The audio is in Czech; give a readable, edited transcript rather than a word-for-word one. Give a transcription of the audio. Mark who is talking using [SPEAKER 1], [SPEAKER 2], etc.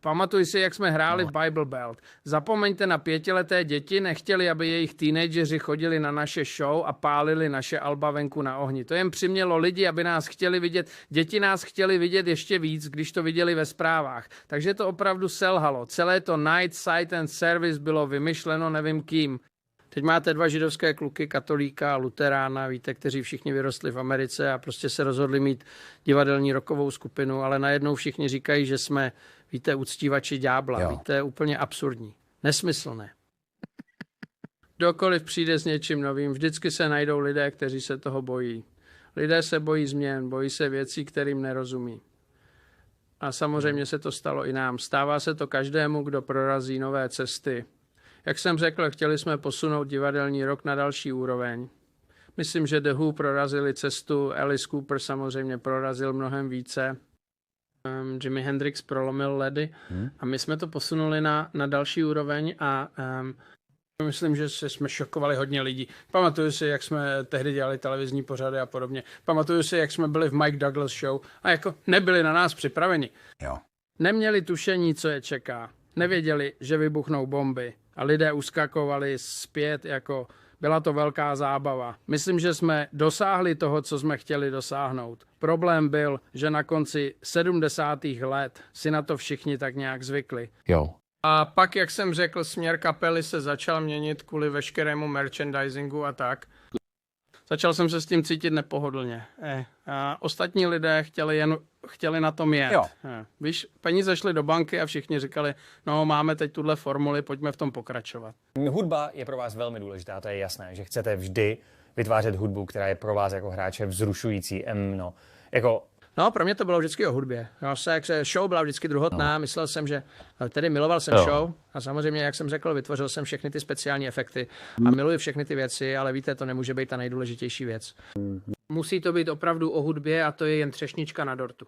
[SPEAKER 1] Pamatuj si, jak jsme hráli v Bible Belt. Zapomeňte na 5leté děti, nechtěli, aby jejich teenageři chodili na naše show a pálili naše alba venku na ohni. To jen přimělo lidi, aby nás chtěli vidět. Děti nás chtěli vidět ještě víc, když to viděli ve zprávách. Takže to opravdu selhalo. Celé to Night Sight and Service bylo vymyšleno nevím kým. Teď máte 2 židovské kluky, katolíka a luterána, víte, kteří všichni vyrostli v Americe a prostě se rozhodli mít divadelní rockovou skupinu, ale najednou všichni říkají, že jsme, víte, uctívači ďábla. Víte, úplně absurdní. Nesmyslné. Kdokoliv přijde s něčím novým, vždycky se najdou lidé, kteří se toho bojí. Lidé se bojí změn, bojí se věcí, kterým nerozumí. A samozřejmě se to stalo i nám. Stává se to každému, kdo prorazí nové cesty. Jak jsem řekl, chtěli jsme posunout divadelní rok na další úroveň. Myslím, že The Who prorazili cestu, Alice Cooper samozřejmě prorazil mnohem více. Jimi Hendrix prolomil ledy a my jsme to posunuli na další úroveň a myslím, že jsme šokovali hodně lidí. Pamatuju si, jak jsme tehdy dělali televizní pořady a podobně. Pamatuju si, jak jsme byli v Mike Douglas show a jako nebyli na nás připraveni.
[SPEAKER 2] Jo.
[SPEAKER 1] Neměli tušení, co je čeká. Nevěděli, že vybuchnou bomby a lidé uskakovali zpět, jako byla to velká zábava. Myslím, že jsme dosáhli toho, co jsme chtěli dosáhnout. Problém byl, že na konci 70. let si na to všichni tak nějak zvykli.
[SPEAKER 2] Jo.
[SPEAKER 1] A pak, jak jsem řekl, směr kapely se začal měnit kvůli veškerému merchandisingu a tak. Začal jsem se s tím cítit nepohodlně. A ostatní lidé chtěli na tom jet. Víš, peníze šly do banky a všichni říkali, no máme teď tuhle formuli, pojďme v tom pokračovat.
[SPEAKER 3] Hudba je pro vás velmi důležitá, to je jasné, že chcete vždy vytvářet hudbu, která je pro vás jako hráče vzrušující.
[SPEAKER 1] No, pro mě to bylo vždycky o hudbě. No, show byla vždycky druhotná, myslel jsem, že tedy miloval jsem show a samozřejmě, jak jsem řekl, vytvořil jsem všechny ty speciální efekty a miluji všechny ty věci, ale víte, to nemůže být ta nejdůležitější věc. Musí to být opravdu o hudbě a to je jen třešnička na dortu.